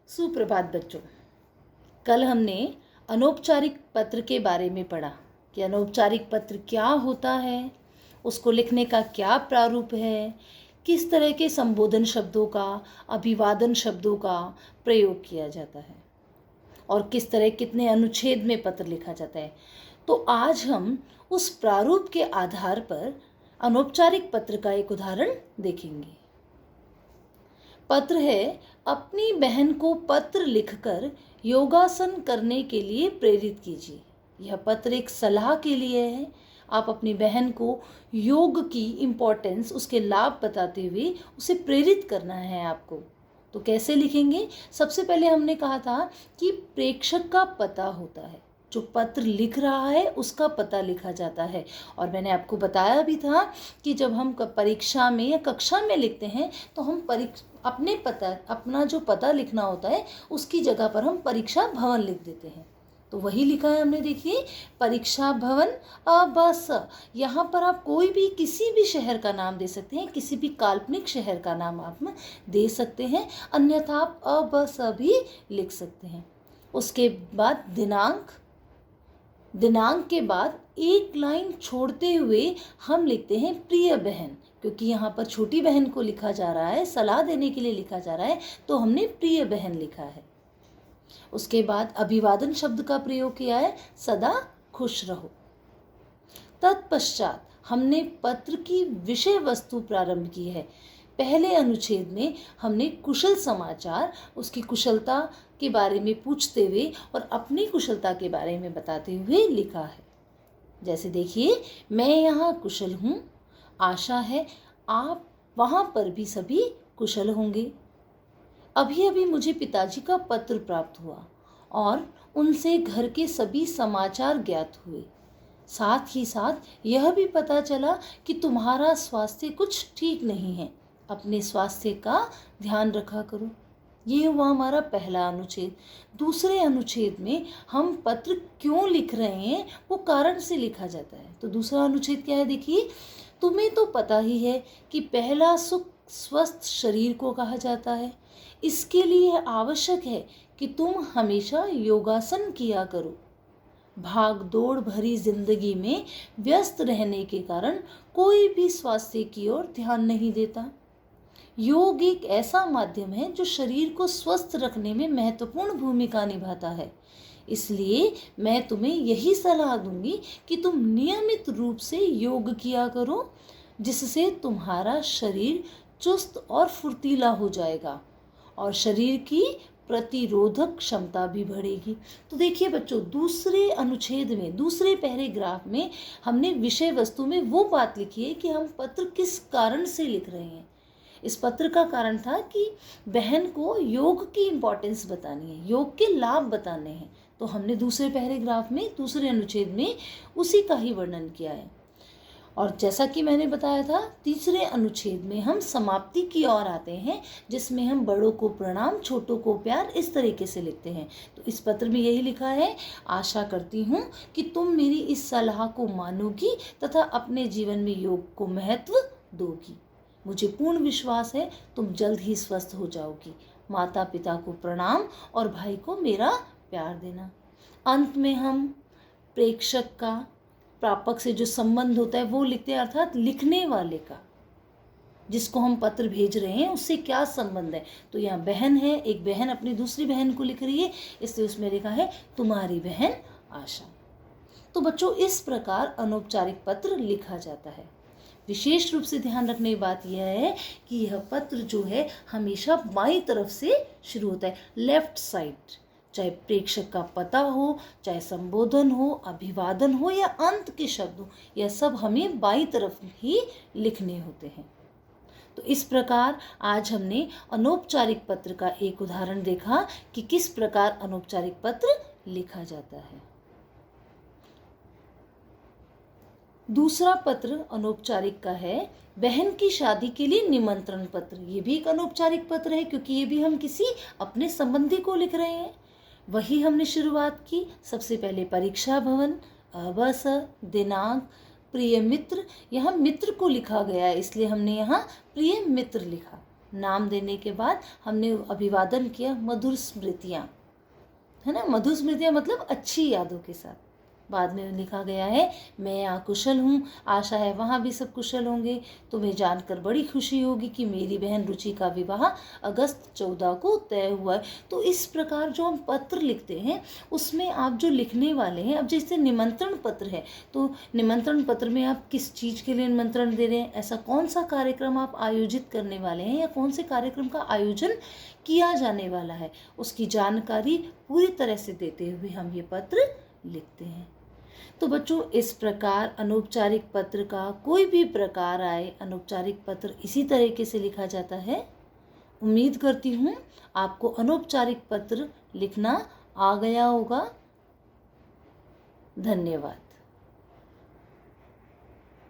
सुप्रभात बच्चों। कल हमने अनौपचारिक पत्र के बारे में पढ़ा कि अनौपचारिक पत्र क्या होता है, उसको लिखने का क्या प्रारूप है, किस तरह के संबोधन शब्दों का, अभिवादन शब्दों का प्रयोग किया जाता है और किस तरह कितने अनुच्छेद में पत्र लिखा जाता है। तो आज हम उस प्रारूप के आधार पर अनौपचारिक पत्र का एक उदाहरण देखेंगे। पत्र है, अपनी बहन को पत्र लिखकर योगासन करने के लिए प्रेरित कीजिए। यह पत्र एक सलाह के लिए है। आप अपनी बहन को योग की इम्पोर्टेंस, उसके लाभ बताते हुए उसे प्रेरित करना है आपको। तो कैसे लिखेंगे? सबसे पहले हमने कहा था कि प्रेषक का पता होता है, जो पत्र लिख रहा है उसका पता लिखा जाता है। और मैंने आपको बताया भी था कि जब हम परीक्षा में या कक्षा में लिखते हैं तो हम अपना जो पता लिखना होता है उसकी जगह पर हम परीक्षा भवन लिख देते हैं। तो वही लिखा है हमने, देखिए, परीक्षा भवन अबस। यहाँ पर आप कोई भी किसी भी शहर का नाम दे सकते हैं, किसी भी काल्पनिक शहर का नाम आप दे सकते हैं, अन्यथा आप अबस भी लिख सकते हैं। उसके बाद दिनांक के बाद एक लाइन छोड़ते हुए हम लिखते हैं प्रिय बहन, क्योंकि यहाँ पर छोटी बहन को लिखा जा रहा है, सलाह देने के लिए लिखा जा रहा है, तो हमने प्रिय बहन लिखा है। उसके बाद अभिवादन शब्द का प्रयोग किया है, सदा खुश रहो। तत्पश्चात हमने पत्र की विषय वस्तु प्रारंभ की है। पहले अनुच्छेद में हमने कुशल समाचार, उसकी कुशलता के बारे में पूछते हुए और अपनी कुशलता के बारे में बताते हुए लिखा है। जैसे देखिए, मैं यहाँ कुशल हूँ, आशा है आप वहाँ पर भी सभी कुशल होंगे। अभी अभी मुझे पिताजी का पत्र प्राप्त हुआ और उनसे घर के सभी समाचार ज्ञात हुए। साथ ही साथ यह भी पता चला कि तुम्हारा स्वास्थ्य कुछ ठीक नहीं है, अपने स्वास्थ्य का ध्यान रखा करो। ये हुआ हमारा पहला अनुच्छेद। दूसरे अनुच्छेद में हम पत्र क्यों लिख रहे हैं वो कारण से लिखा जाता है। तो दूसरा अनुच्छेद क्या है? देखिए, तुम्हें तो पता ही है कि पहला सुख स्वस्थ शरीर को कहा जाता है। इसके लिए आवश्यक है कि तुम हमेशा योगासन किया करो। भाग दौड़ भरी जिंदगी में व्यस्त रहने के कारण कोई भी स्वास्थ्य की ओर ध्यान नहीं देता। योग एक ऐसा माध्यम है जो शरीर को स्वस्थ रखने में महत्वपूर्ण भूमिका निभाता है। इसलिए मैं तुम्हें यही सलाह दूंगी कि तुम नियमित रूप से योग किया करो, जिससे तुम्हारा शरीर चुस्त और फुर्तीला हो जाएगा और शरीर की प्रतिरोधक क्षमता भी बढ़ेगी। तो देखिए बच्चों, दूसरे अनुच्छेद में, दूसरे पैराग्राफ में हमने विषय वस्तु में वो बात लिखी है कि हम पत्र किस कारण से लिख रहे हैं। इस पत्र का कारण था कि बहन को योग की इम्पोर्टेंस बतानी है, योग के लाभ बताने हैं। तो हमने दूसरे पैराग्राफ में, दूसरे अनुच्छेद में उसी का ही वर्णन किया है। और जैसा कि मैंने बताया था, तीसरे अनुच्छेद में हम समाप्ति की ओर आते हैं, जिसमें हम बड़ों को प्रणाम, छोटों को प्यार, इस तरीके से लिखते हैं। तो इस पत्र में यही लिखा है, आशा करती हूँ कि तुम मेरी इस सलाह को मानोगी तथा अपने जीवन में योग को महत्व दोगी। मुझे पूर्ण विश्वास है तुम जल्द ही स्वस्थ हो जाओगी। माता पिता को प्रणाम और भाई को मेरा प्यार देना। अंत में हम प्रेषक का, प्रापक से जो संबंध होता है वो लिखते हैं, अर्थात लिखने वाले का, जिसको हम पत्र भेज रहे हैं उससे क्या संबंध है। तो यहाँ बहन है, एक बहन अपनी दूसरी बहन को लिख रही है, इसलिए उसमें लिखा है तुम्हारी बहन आशा। तो बच्चों, इस प्रकार अनौपचारिक पत्र लिखा जाता है। विशेष रूप से ध्यान रखने की बात यह है कि यह पत्र जो है हमेशा बाईं तरफ से शुरू होता है, लेफ्ट साइड। चाहे प्रेषक का पता हो, चाहे संबोधन हो, अभिवादन हो या अंत के शब्द हो, यह सब हमें बाईं तरफ ही लिखने होते हैं। तो इस प्रकार आज हमने अनौपचारिक पत्र का एक उदाहरण देखा कि किस प्रकार अनौपचारिक पत्र लिखा जाता है। दूसरा पत्र अनौपचारिक का है, बहन की शादी के लिए निमंत्रण पत्र। ये भी एक अनौपचारिक पत्र है, क्योंकि ये भी हम किसी अपने संबंधी को लिख रहे हैं। वही हमने शुरुआत की, सबसे पहले परीक्षा भवन, अवस, दिनांक, प्रिय मित्र। यहाँ मित्र को लिखा गया है, इसलिए हमने यहाँ प्रिय मित्र लिखा। नाम देने के बाद हमने अभिवादन किया, मधुर स्मृतियाँ, है ना। मधुर स्मृतियाँ मतलब अच्छी यादों के साथ। बाद में लिखा गया है, मैं यहाँ कुशल हूँ, आशा है वहाँ भी सब कुशल होंगे। तुम्हें जानकर बड़ी खुशी होगी कि मेरी बहन रुचि का विवाह अगस्त 14 को तय हुआ है। तो इस प्रकार जो हम पत्र लिखते हैं उसमें आप जो लिखने वाले हैं, अब जैसे निमंत्रण पत्र है तो निमंत्रण पत्र में आप किस चीज़ के लिए निमंत्रण दे रहे हैं, ऐसा कौन सा कार्यक्रम आप आयोजित करने वाले हैं या कौन से कार्यक्रम का आयोजन किया जाने वाला है, उसकी जानकारी पूरी तरह से देते हुए हम ये पत्र लिखते हैं। तो बच्चों, इस प्रकार अनौपचारिक पत्र का कोई भी प्रकार आए, अनौपचारिक पत्र इसी तरीके से लिखा जाता है। उम्मीद करती हूँ आपको अनौपचारिक पत्र लिखना आ गया होगा। धन्यवाद।